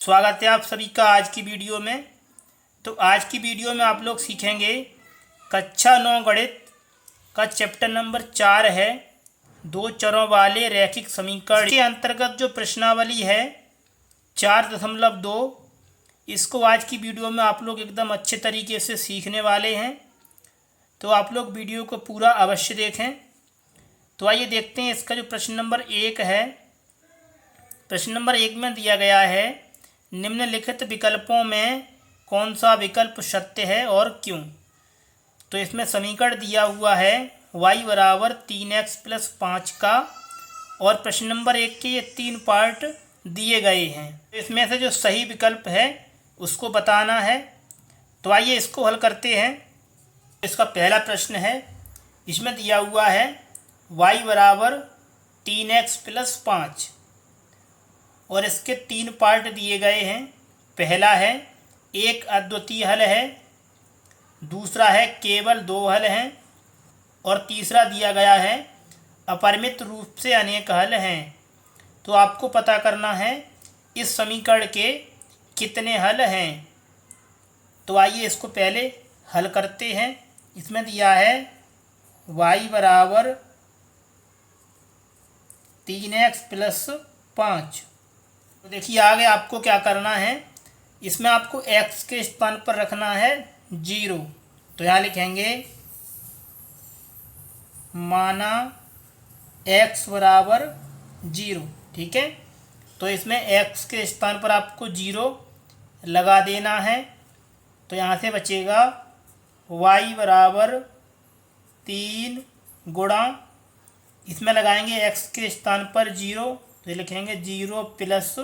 स्वागत है आप सभी का आज की वीडियो में। तो आज की वीडियो में आप लोग सीखेंगे कक्षा 9 गणित का चैप्टर नंबर 4 है, दो चरों वाले रैखिक समीकरण के अंतर्गत जो प्रश्नावली है 4.2, इसको आज की वीडियो में आप लोग एकदम अच्छे तरीके से सीखने वाले हैं। तो आप लोग वीडियो को पूरा अवश्य देखें। तो आइए देखते हैं इसका जो प्रश्न नंबर 1 है। प्रश्न नंबर 1 में दिया गया है, निम्नलिखित विकल्पों में कौन सा विकल्प सत्य है और क्यों। तो इसमें समीकरण दिया हुआ है y बराबर 3x + 5 का, और प्रश्न नंबर 1 के ये 3 पार्ट दिए गए हैं। इसमें से जो सही विकल्प है उसको बताना है। तो आइए इसको हल करते हैं। इसका पहला प्रश्न है, इसमें दिया हुआ है y बराबर 3x + 5 और इसके 3 पार्ट दिए गए हैं। पहला है एक अद्वितीय हल है, दूसरा है केवल 2 हल हैं, और तीसरा दिया गया है अपरिमित रूप से अनेक हल हैं। तो आपको पता करना है इस समीकरण के कितने हल हैं। तो आइए इसको पहले हल करते हैं। इसमें दिया है y बराबर 3x + 5। तो देखिए आगे आपको क्या करना है, इसमें आपको x के स्थान पर रखना है 0। तो यहाँ लिखेंगे माना x बराबर 0। ठीक है, तो इसमें x के स्थान पर आपको 0 लगा देना है। तो यहाँ से बचेगा y बराबर 3 गुणा, इसमें लगाएंगे x के स्थान पर 0, तो लिखेंगे 0 +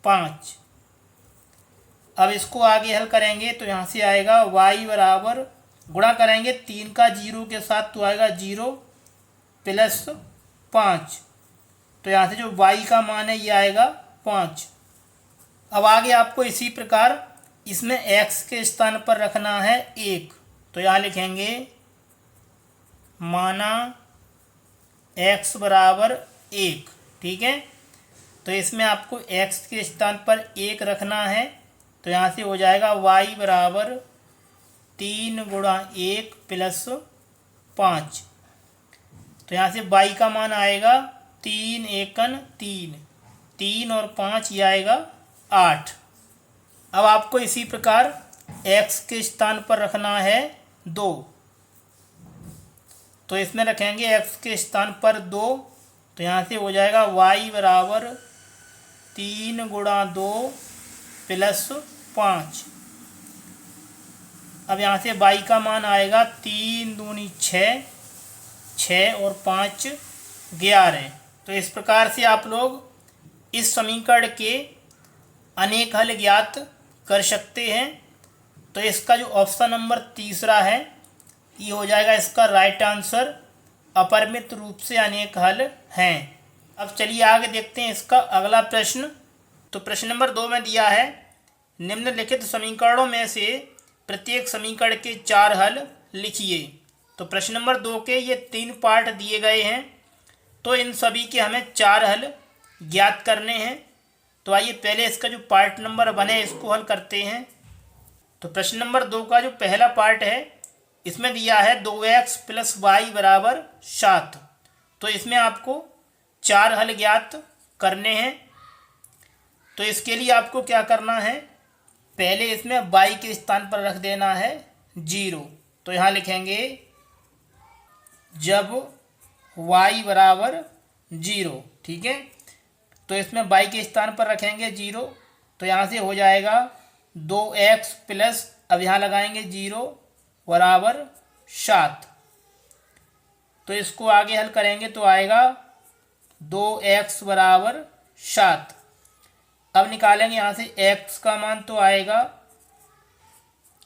5। अब इसको आगे हल करेंगे तो यहाँ से आएगा y बराबर, गुणा करेंगे 3 का 0 के साथ तो आएगा 0 + 5। तो यहाँ से जो y का मान है ये आएगा 5। अब आगे आपको इसी प्रकार इसमें x के स्थान पर रखना है 1। तो यहाँ लिखेंगे माना x बराबर 1। ठीक है, तो इसमें आपको x के स्थान पर 1 रखना है। तो यहाँ से हो जाएगा y बराबर 3 गुणा 1 + 5। तो यहाँ से y का मान आएगा 3 एकन 3, 3 और 5 ये आएगा 8। अब आपको इसी प्रकार x के स्थान पर रखना है 2। तो इसमें रखेंगे x के स्थान पर 2। तो यहाँ से हो जाएगा y बराबर 3 गुणा 2 + 5। अब यहाँ से y का मान आएगा 3 दूनी 6, 6 और 5 11। तो इस प्रकार से आप लोग इस समीकरण के अनेक हल ज्ञात कर सकते हैं। तो इसका जो ऑप्शन नंबर तीसरा है ये हो जाएगा इसका राइट आंसर, अपरिमित रूप से अनेक हल हैं। अब चलिए आगे देखते हैं इसका अगला प्रश्न। तो प्रश्न नंबर 2 में दिया है, निम्नलिखित समीकरणों में से प्रत्येक समीकरण के 4 हल लिखिए। तो प्रश्न नंबर 2 के ये 3 पार्ट दिए गए हैं, तो इन सभी के हमें 4 हल ज्ञात करने हैं। तो आइए पहले इसका जो पार्ट नंबर 1 है इसको हल करते हैं। तो प्रश्न नंबर 2 का जो पहला पार्ट है इसमें दिया है 2x + y बराबर 7। तो इसमें आपको 4 हल ज्ञात करने हैं। तो इसके लिए आपको क्या करना है, पहले इसमें y के स्थान पर रख देना है 0। तो यहाँ लिखेंगे जब y बराबर 0। ठीक है, तो इसमें y के स्थान पर रखेंगे 0। तो यहाँ से हो जाएगा 2x + अब यहाँ लगाएंगे 0 बराबर 7। तो इसको आगे हल करेंगे तो आएगा 2x बराबर 7। अब निकालेंगे यहाँ से x का मान, तो आएगा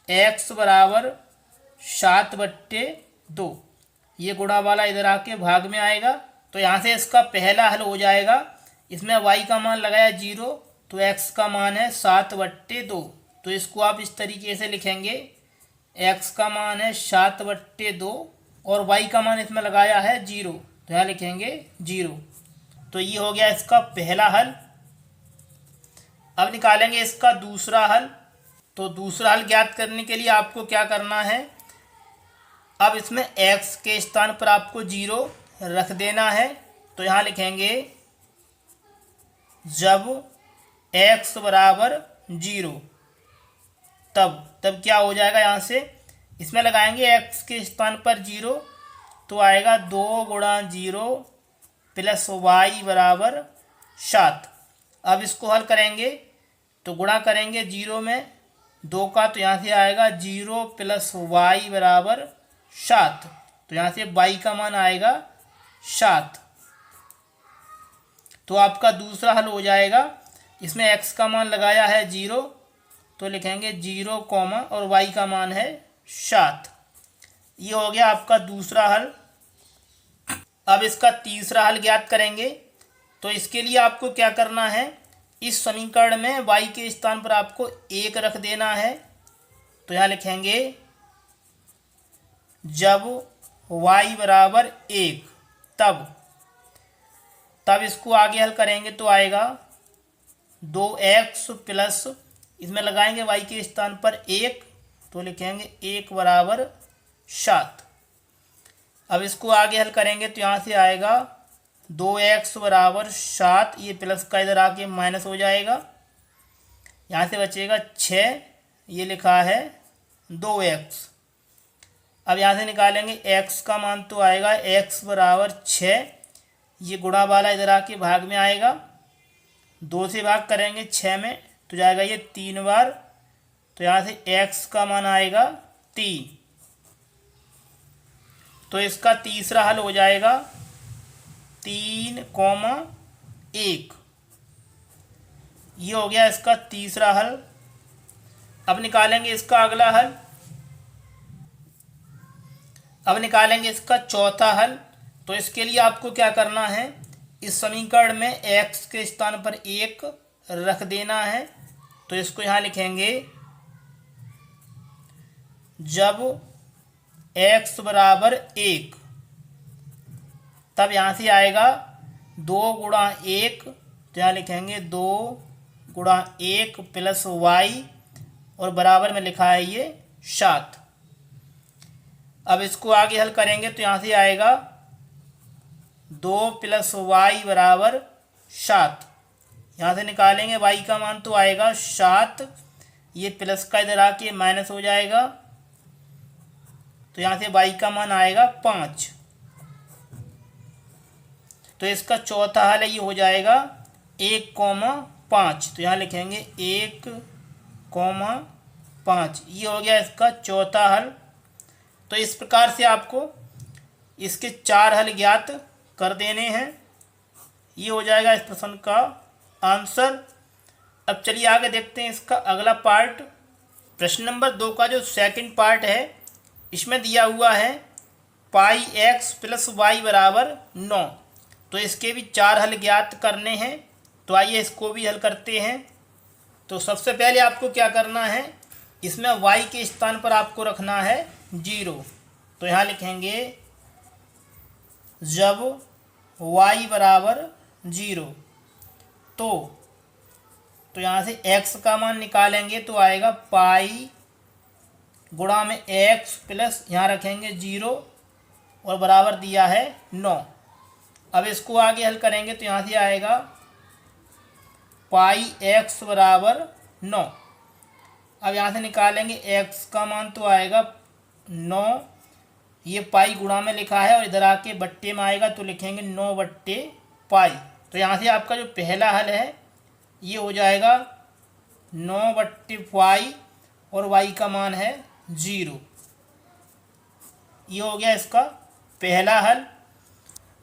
x बराबर 7/2। ये गुणा वाला इधर आके भाग में आएगा। तो यहाँ से इसका पहला हल हो जाएगा, इसमें y का मान लगाया 0, तो x का मान है 7/2। तो इसको आप इस तरीके से लिखेंगे, x का मान है 7/2 और y का मान इसमें लगाया है 0। तो यहाँ लिखेंगे 0। तो ये हो गया इसका पहला हल। अब निकालेंगे इसका दूसरा हल। तो दूसरा हल ज्ञात करने के लिए आपको क्या करना है, अब इसमें x के स्थान पर आपको 0 रख देना है। तो यहाँ लिखेंगे जब x बराबर 0, तब क्या हो जाएगा, यहाँ से इसमें लगाएंगे x के स्थान पर 0, तो आएगा 2 गुणा 0 प्लस y बराबर 7। अब इसको हल करेंगे तो गुणा करेंगे 0 में 2 का, तो यहाँ से आएगा 0 प्लस y बराबर 7। तो यहाँ से y का मान आएगा 7। तो आपका दूसरा हल हो जाएगा, इसमें x का मान लगाया है 0, तो लिखेंगे 0 कॉमा और y का मान है 7। ये हो गया आपका दूसरा हल। अब इसका तीसरा हल ज्ञात करेंगे। तो इसके लिए आपको क्या करना है, इस समीकरण में y के स्थान पर आपको 1 रख देना है। तो यहाँ लिखेंगे जब y बराबर 1, तब इसको आगे हल करेंगे तो आएगा 2x प्लस, इसमें लगाएंगे y के स्थान पर 1, तो लिखेंगे 1 बराबर 7। अब इसको आगे हल करेंगे तो यहाँ से आएगा 2x बराबर 7, ये प्लस का इधर आके माइनस हो जाएगा, यहाँ से बचेगा 6, ये लिखा है 2x। अब यहाँ से निकालेंगे x का मान, तो आएगा x बराबर 6, ये गुणा वाला इधर आके भाग में आएगा, 2 से भाग करेंगे 6 में तो जाएगा ये 3 बार, तो यहाँ से x का मान आएगा 3। तो इसका तीसरा हल हो जाएगा 3,1। ये हो गया इसका तीसरा हल। अब निकालेंगे इसका अगला हल। अब निकालेंगे इसका चौथा हल। तो इसके लिए आपको क्या करना है, इस समीकरण में x के स्थान पर 1 रख देना है। तो इसको यहाँ लिखेंगे जब x बराबर 1, तब यहाँ से आएगा 2 गुणा 1, तो यहाँ लिखेंगे 2 गुणा 1 प्लस y, और बराबर में लिखा है ये 7। अब इसको आगे हल करेंगे तो यहाँ से आएगा 2 प्लस y बराबर 7। यहाँ से निकालेंगे y का मान, तो आएगा 7, ये प्लस का इधर आके माइनस हो जाएगा, तो यहाँ से y का मान आएगा 5। तो इसका चौथा हल ये हो जाएगा 1,5। तो यहाँ लिखेंगे 1,5, ये हो गया इसका चौथा हल। तो इस प्रकार से आपको इसके 4 हल ज्ञात कर देने हैं। ये हो जाएगा इस प्रश्न का आंसर। अब चलिए आगे देखते हैं इसका अगला पार्ट। प्रश्न नंबर 2 का जो सेकंड पार्ट है, इसमें दिया हुआ है पाई x प्लस वाई बराबर 9। तो इसके भी 4 हल ज्ञात करने हैं। तो आइए इसको भी हल करते हैं। तो सबसे पहले आपको क्या करना है, इसमें y के स्थान पर आपको रखना है 0। तो यहाँ लिखेंगे जब y बराबर 0, तो यहाँ से x का मान निकालेंगे तो आएगा पाई गुणा में x प्लस, यहाँ रखेंगे 0 और बराबर दिया है 9। अब इसको आगे हल करेंगे तो यहाँ से आएगा पाई x बराबर 9। अब यहाँ से निकालेंगे x का मान, तो आएगा 9, ये पाई गुणा में लिखा है और इधर आके बट्टे में आएगा, तो लिखेंगे 9 बट्टे पाई। तो यहाँ से आपका जो पहला हल है ये हो जाएगा 9 बट्टे पाई और y का मान है 0। ये हो गया इसका पहला हल।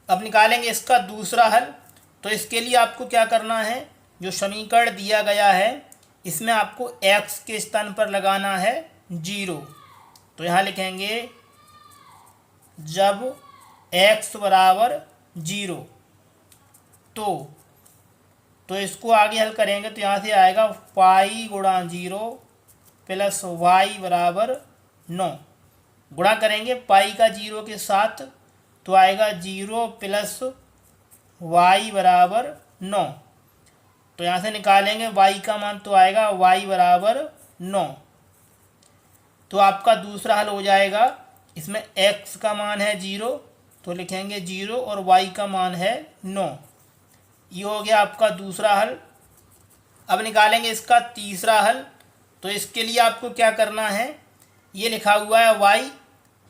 अब निकालेंगे इसका दूसरा हल। तो इसके लिए आपको क्या करना है, जो समीकरण दिया गया है इसमें आपको x के स्थान पर लगाना है 0। तो यहाँ लिखेंगे जब x बराबर 0, तो इसको आगे हल करेंगे तो यहाँ से आएगा पाई गुणा 0 प्लस y बराबर 9। गुणा करेंगे पाई का 0 के साथ, तो आएगा 0 प्लस y बराबर 9। तो यहाँ से निकालेंगे y का मान तो आएगा y बराबर 9। तो आपका दूसरा हल हो जाएगा, इसमें x का मान है 0 तो लिखेंगे 0 और y का मान है 9। ये हो गया आपका दूसरा हल। अब निकालेंगे इसका तीसरा हल। तो इसके लिए आपको क्या करना है, ये लिखा हुआ है y,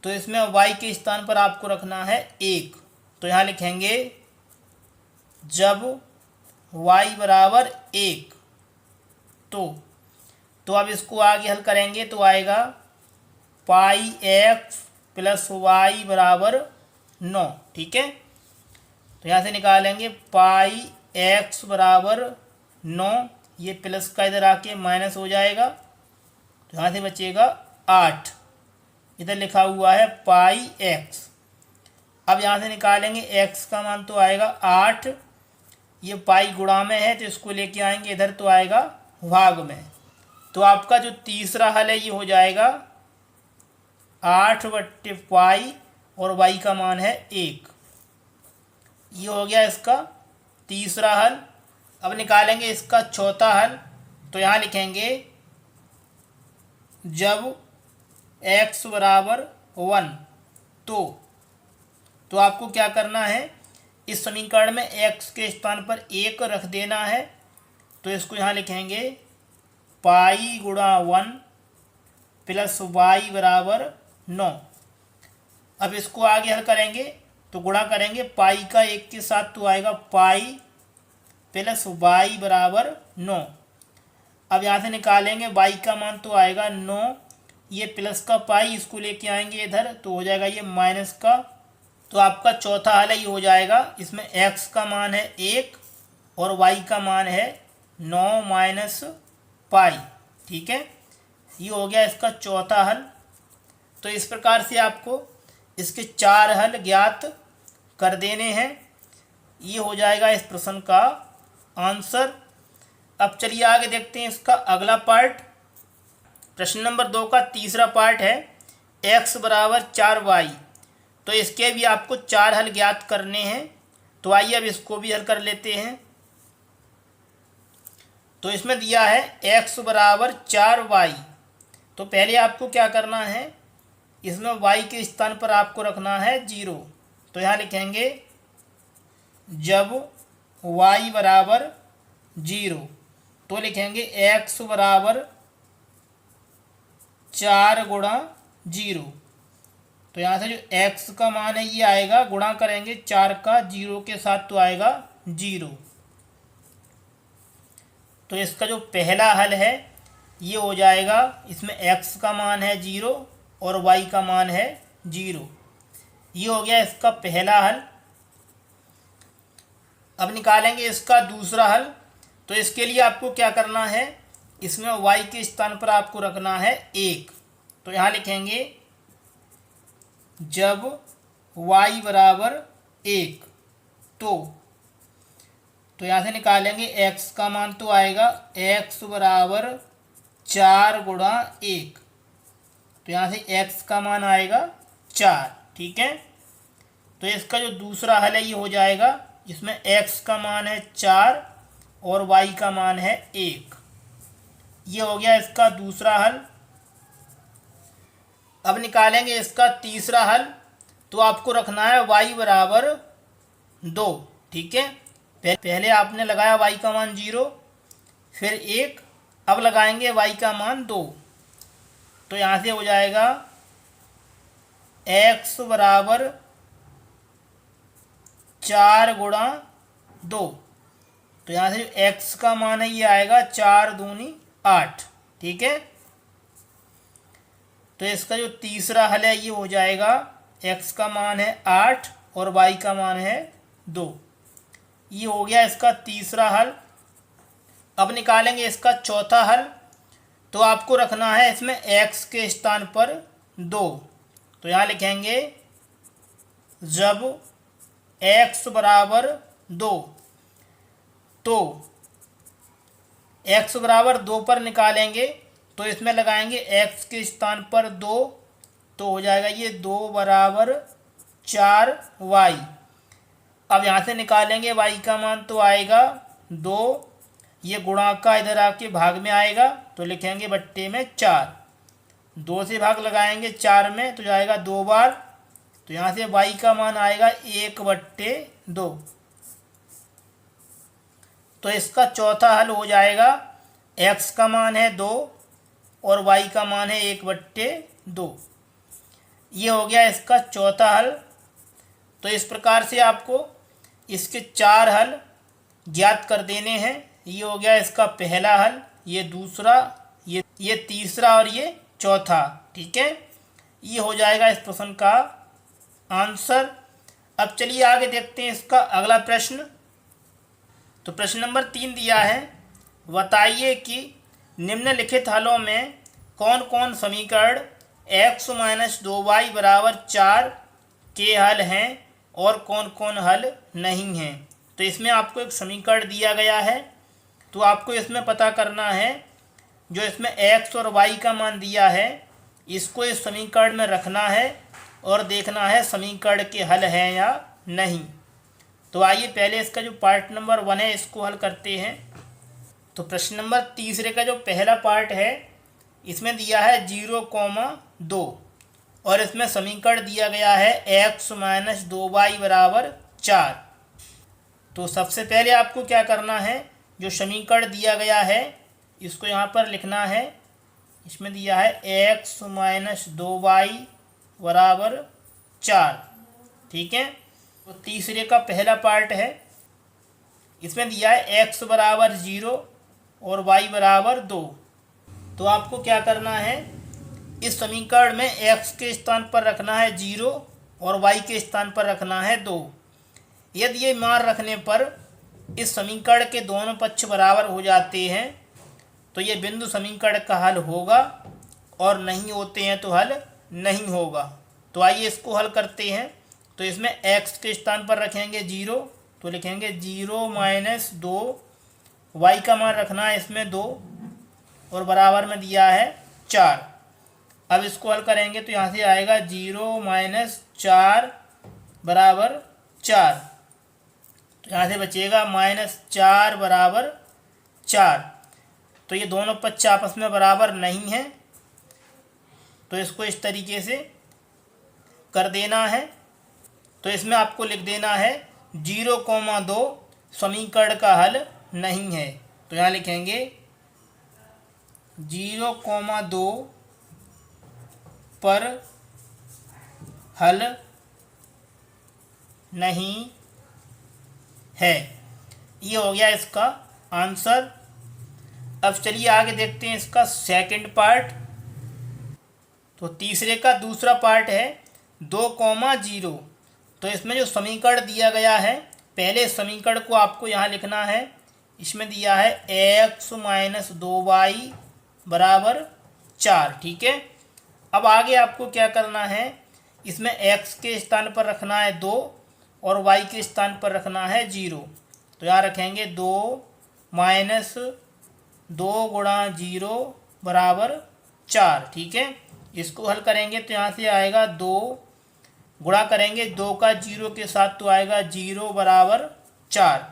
तो इसमें y के स्थान पर आपको रखना है 1। तो यहाँ लिखेंगे जब y बराबर 1 तो अब इसको आगे हल करेंगे तो आएगा पाई x प्लस वाई बराबर 9। ठीक है, तो यहाँ से निकालेंगे पाई x बराबर 9, ये प्लस का इधर आके माइनस हो जाएगा, तो यहाँ से बचेगा 8। इधर लिखा हुआ है पाई x। अब यहाँ से निकालेंगे x का मान तो आएगा 8, ये पाई गुणा में है तो इसको लेके आएंगे इधर तो आएगा भाग में। तो आपका जो तीसरा हल है ये हो जाएगा 8/पाई और y का मान है 1। ये हो गया इसका तीसरा हल। अब निकालेंगे इसका चौथा हल। तो यहाँ लिखेंगे जब x बराबर 1 तो आपको क्या करना है, इस समीकरण में x के स्थान पर 1 रख देना है। तो इसको यहाँ लिखेंगे पाई गुणा 1 प्लस y बराबर 9। अब इसको आगे हल करेंगे तो गुणा करेंगे पाई का 1 के साथ तो आएगा पाई प्लस y बराबर 9। अब यहाँ से निकालेंगे y का मान तो आएगा 9, ये प्लस का पाई इसको लेके आएंगे इधर तो हो जाएगा ये माइनस का। तो आपका चौथा हल ये हो जाएगा, इसमें x का मान है 1 और y का मान है 9 माइनस पाई। ठीक है, ये हो गया इसका चौथा हल। तो इस प्रकार से आपको इसके 4 हल ज्ञात कर देने हैं। ये हो जाएगा इस प्रश्न का आंसर। अब चलिए आगे देखते हैं इसका अगला पार्ट। प्रश्न नंबर 2 का तीसरा पार्ट है x बराबर 4y। तो इसके भी आपको 4 हल ज्ञात करने हैं। तो आइए अब इसको भी हल कर लेते हैं। तो इसमें दिया है x बराबर 4y। तो पहले आपको क्या करना है, इसमें y के स्थान पर आपको रखना है 0। तो यहाँ लिखेंगे जब y बराबर 0 तो लिखेंगे x बराबर 4 गुणा 0। तो यहाँ से जो x का मान है ये आएगा, गुणा करेंगे 4 का 0 के साथ तो आएगा 0। तो इसका जो पहला हल है ये हो जाएगा, इसमें x का मान है 0 और y का मान है 0। ये हो गया इसका पहला हल। अब निकालेंगे इसका दूसरा हल। तो इसके लिए आपको क्या करना है, इसमें y के स्थान पर आपको रखना है 1। तो यहाँ लिखेंगे जब y बराबर 1 तो यहाँ से निकालेंगे x का मान तो आएगा x बराबर 4 गुणा 1। तो यहाँ से x का मान आएगा 4। ठीक है, तो इसका जो दूसरा हल है ये हो जाएगा, इसमें x का मान है 4 और y का मान है 1। ये हो गया इसका दूसरा हल। अब निकालेंगे इसका तीसरा हल। तो आपको रखना है y बराबर 2। ठीक है, पहले आपने लगाया y का मान 0 फिर 1, अब लगाएंगे y का मान 2। तो यहाँ से हो जाएगा x बराबर 4 गुणा 2। तो यहाँ से जो x का मान है ये आएगा 4 दूनी 8। ठीक है, तो इसका जो तीसरा हल है ये हो जाएगा, x का मान है 8 और y का मान है 2। ये हो गया इसका तीसरा हल। अब निकालेंगे इसका चौथा हल। तो आपको रखना है इसमें x के स्थान पर 2। तो यहाँ लिखेंगे जब x बराबर 2 तो x बराबर 2 पर निकालेंगे तो इसमें लगाएंगे x के स्थान पर 2 तो हो जाएगा ये 2 बराबर 4y। अब यहाँ से निकालेंगे y का मान तो आएगा 2 ये गुणा का इधर आके भाग में आएगा तो लिखेंगे बट्टे में 4। 2 से भाग लगाएंगे 4 में तो जाएगा 2 बार, तो यहाँ से y का मान आएगा 1/2। तो इसका चौथा हल हो जाएगा, x का मान है 2 और y का मान है 1/2। ये हो गया इसका चौथा हल। तो इस प्रकार से आपको इसके 4 हल ज्ञात कर देने हैं। ये हो गया इसका पहला हल, ये दूसरा, ये तीसरा और ये चौथा। ठीक है, ये हो जाएगा इस प्रश्न का आंसर। अब चलिए आगे देखते हैं इसका अगला प्रश्न। तो प्रश्न नंबर 3 दिया है, बताइए कि निम्नलिखित हलों में कौन कौन समीकरण x - 2y = 4 के हल हैं और कौन कौन हल नहीं हैं। तो इसमें आपको एक समीकरण दिया गया है, तो आपको इसमें पता करना है, जो इसमें x और y का मान दिया है इसको इस समीकरण में रखना है और देखना है समीकरण के हल हैं या नहीं। तो आइए पहले इसका जो पार्ट नंबर 1 है इसको हल करते हैं। तो प्रश्न नंबर तीसरे का जो पहला पार्ट है इसमें दिया है 0,2 और इसमें समीकरण दिया गया है x - 2y = 4। तो सबसे पहले आपको क्या करना है, जो समीकरण दिया गया है इसको यहाँ पर लिखना है। इसमें दिया है x - 2y = 4। ठीक है, तो तीसरे का पहला पार्ट है, इसमें दिया है x = 0 और y = 2। तो आपको क्या करना है, इस समीकरण में x के स्थान पर रखना है 0 और y के स्थान पर रखना है 2। यदि ये मान रखने पर इस समीकरण के दोनों पक्ष बराबर हो जाते हैं तो ये बिंदु समीकरण का हल होगा, और नहीं होते हैं तो हल नहीं होगा। तो आइए इसको हल करते हैं। तो इसमें x के स्थान पर रखेंगे 0, तो लिखेंगे 0 - 2, y का मान रखना है इसमें 2 और बराबर में दिया है 4। अब इसको हल करेंगे तो यहाँ से आएगा 0 - 4 = 4। तो यहाँ से बचेगा -4 = 4। तो ये दोनों पक्ष आपस में बराबर नहीं हैं, तो इसको इस तरीके से कर देना है। तो इसमें आपको लिख देना है 0,2 समीकरण का हल नहीं है। तो यहाँ लिखेंगे 0,2 पर हल नहीं है। ये हो गया इसका आंसर। अब चलिए आगे देखते हैं इसका सेकंड पार्ट। तो तीसरे का दूसरा पार्ट है 2,0। तो इसमें जो समीकरण दिया गया है, पहले समीकरण को आपको यहाँ लिखना है। इसमें दिया है x - 2y = 4। ठीक है, अब आगे आपको क्या करना है, इसमें x के स्थान पर रखना है 2 और y के स्थान पर रखना है 0। तो यहाँ रखेंगे 2 - 2 × 0 = 4। ठीक है, इसको हल करेंगे तो यहाँ से आएगा 2, गुणा करेंगे 2 का 0 के साथ तो आएगा 0 = 4।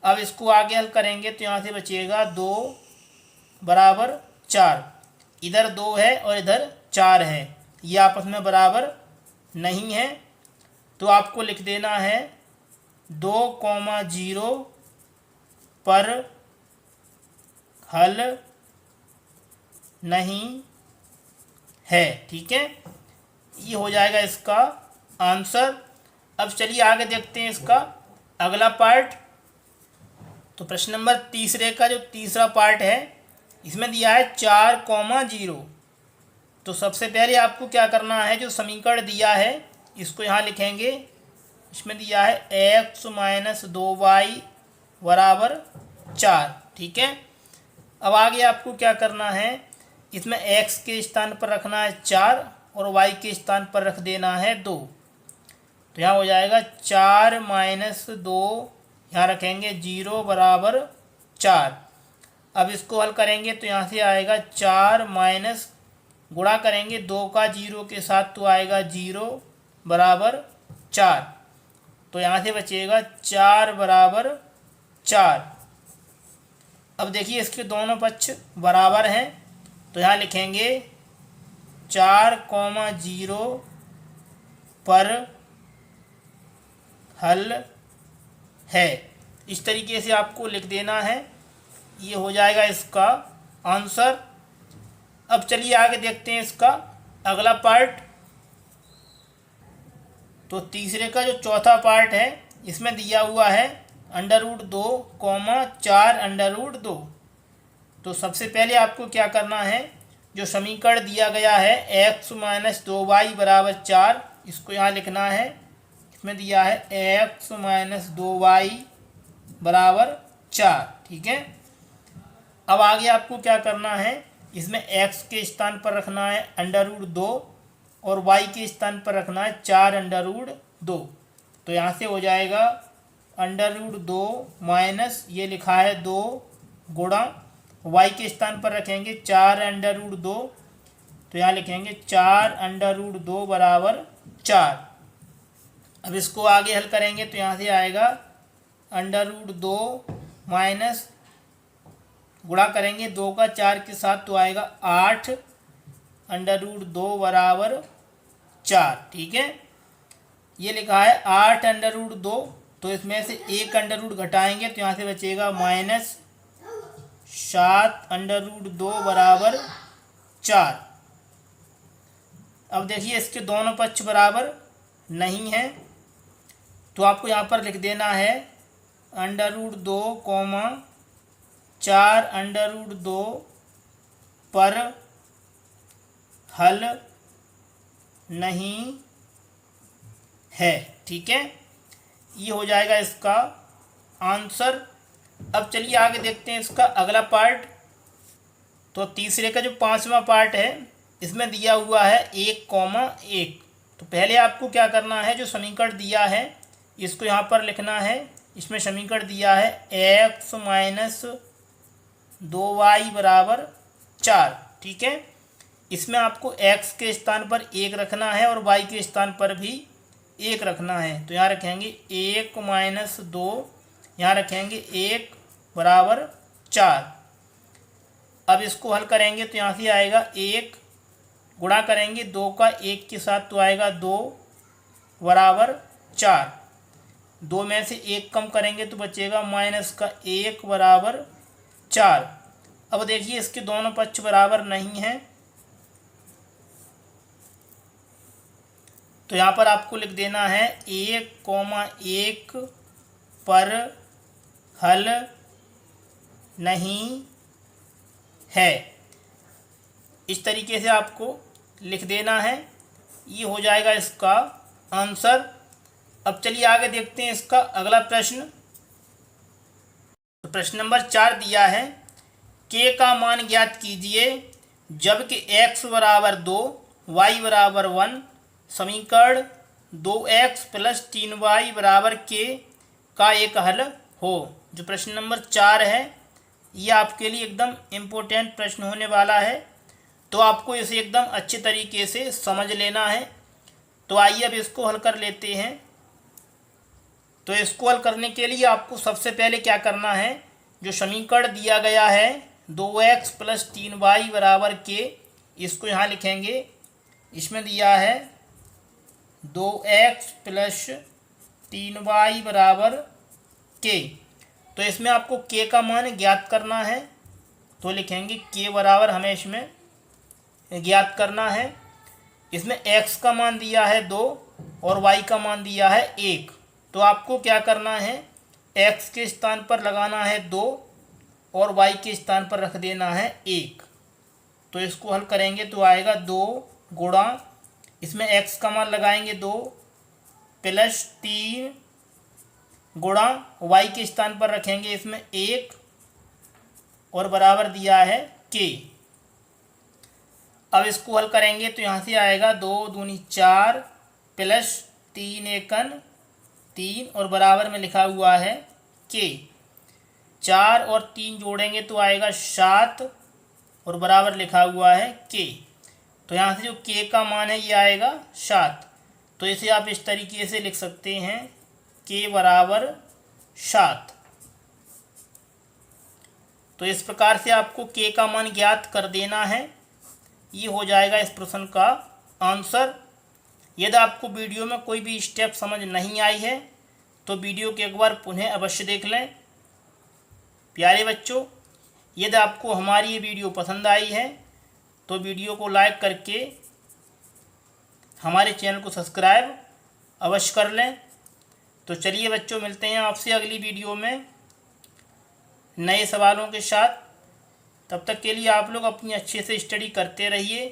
अब इसको आगे हल करेंगे तो यहाँ से बचेगा 2 = 4। इधर 2 है और इधर 4 है, ये आपस में बराबर नहीं है, तो आपको लिख देना है 2,0 पर हल नहीं है। ठीक है, ये हो जाएगा इसका आंसर। अब चलिए आगे देखते हैं इसका अगला पार्ट। तो प्रश्न नंबर तीसरे का जो तीसरा पार्ट है इसमें दिया है 4,0। तो सबसे पहले आपको क्या करना है, जो समीकरण दिया है इसको यहाँ लिखेंगे। इसमें दिया है x - 2y = 4। ठीक है, अब आगे आपको क्या करना है, इसमें x के स्थान पर रखना है 4 और y के स्थान पर रख देना है 2। तो यहाँ हो जाएगा 4 - 2, यहाँ रखेंगे 0 = 4। अब इसको हल करेंगे तो यहाँ से आएगा 4 माइनस, गुणा करेंगे 2 का 0 के साथ तो आएगा 0 = 4। तो यहाँ से बचेगा 4 = 4। अब देखिए इसके दोनों पक्ष बराबर हैं, तो यहाँ लिखेंगे 4,0 पर हल है। इस तरीके से आपको लिख देना है। ये हो जाएगा इसका आंसर। अब चलिए आगे देखते हैं इसका अगला पार्ट। तो तीसरे का जो चौथा पार्ट है इसमें दिया हुआ है √2, 4 √2। तो सबसे पहले आपको क्या करना है, जो समीकरण दिया गया है x - 2y = 4, इसको यहाँ लिखना है। इसमें दिया है x - 2y = 4, ठीक है। अब आगे आपको क्या करना है, इसमें x के स्थान पर रखना है √2 और y के स्थान पर रखना है 4 √2। तो यहाँ से हो जाएगा √2 माइनस ये लिखा है 2 गुणा y के स्थान पर रखेंगे 4 √2, तो यहाँ लिखेंगे 4 √2 = 4। अब इसको आगे हल करेंगे तो यहाँ से आएगा √2 माइनस गुणा करेंगे 2 का 4 के साथ तो आएगा 8 √2 = 4, ठीक है। ये लिखा है 8 √2, तो इसमें से एक √ घटाएंगे तो यहाँ से बचेगा -7 √2 = 4। अब देखिए इसके दोनों पक्ष बराबर नहीं हैं, तो आपको यहाँ पर लिख देना है √2, 4 √2 पर हल नहीं है, ठीक है। ये हो जाएगा इसका आंसर। अब चलिए आगे देखते हैं इसका अगला पार्ट। तो तीसरे का जो पांचवा पार्ट है इसमें दिया हुआ है 1,1। तो पहले आपको क्या करना है, जो समीकरण दिया है इसको यहाँ पर लिखना है। इसमें समीकरण दिया है x - 2y = 4, ठीक है। इसमें आपको x के स्थान पर 1 रखना है और y के स्थान पर भी 1 रखना है। तो यहाँ रखेंगे 1 - 2, यहाँ रखेंगे 1 = 4। अब इसको हल करेंगे तो यहाँ से आएगा 1 गुणा करेंगे 2 का 1 के साथ तो आएगा 2 = 4। 2 में से 1 कम करेंगे तो बचेगा -1 = 4। अब देखिए इसके दोनों पक्ष बराबर नहीं हैं, तो यहाँ पर आपको लिख देना है 1,1 पर हल नहीं है। इस तरीके से आपको लिख देना है। ये हो जाएगा इसका आंसर। अब चलिए आगे देखते हैं इसका अगला प्रश्न। तो प्रश्न नंबर 4 दिया है, k का मान ज्ञात कीजिए जबकि x = 2, y = 1, समीकरण 2x + 3y = k का एक हल हो। जो प्रश्न नंबर 4 है ये आपके लिए एकदम इम्पोर्टेंट प्रश्न होने वाला है, तो आपको इसे एकदम अच्छे तरीके से समझ लेना है। तो आइए अब इसको हल कर लेते हैं। तो इसको हल करने के लिए आपको सबसे पहले क्या करना है, जो समीकरण दिया गया है 2x + 3y = k, इसको यहाँ लिखेंगे। इसमें दिया है 2x + 3y = k। तो इसमें आपको k का मान ज्ञात करना है, तो लिखेंगे k बराबर हमें इसमें ज्ञात करना है। इसमें x का मान दिया है 2 और y का मान दिया है 1। तो आपको क्या करना है, x के स्थान पर लगाना है 2 और y के स्थान पर रख देना है 1। तो इसको हल करेंगे तो आएगा 2 गुणा, इसमें x का मान लगाएंगे 2 + 3 गुणा y के स्थान पर रखेंगे इसमें 1 और बराबर दिया है k। अब इसको हल करेंगे तो यहाँ से आएगा 2 दूनी 4 + 3 एकन 3 और बराबर में लिखा हुआ है k। 4 और 3 जोड़ेंगे तो आएगा 7 और बराबर लिखा हुआ है k। तो यहाँ से जो k का मान है ये आएगा 7। तो इसे आप इस तरीके से लिख सकते हैं k = 7। तो तो इस प्रकार से आपको के का मान ज्ञात कर देना है। ये हो जाएगा इस प्रश्न का आंसर। यदि आपको वीडियो में कोई भी स्टेप समझ नहीं आई है तो वीडियो को एक बार पुनः अवश्य देख लें। प्यारे बच्चों, यदि आपको हमारी ये वीडियो पसंद आई है तो वीडियो को लाइक करके हमारे चैनल को सब्सक्राइब अवश्य कर लें। तो चलिए बच्चों, मिलते हैं आपसे अगली वीडियो में नए सवालों के साथ। तब तक के लिए आप लोग अपनी अच्छे से स्टडी करते रहिए।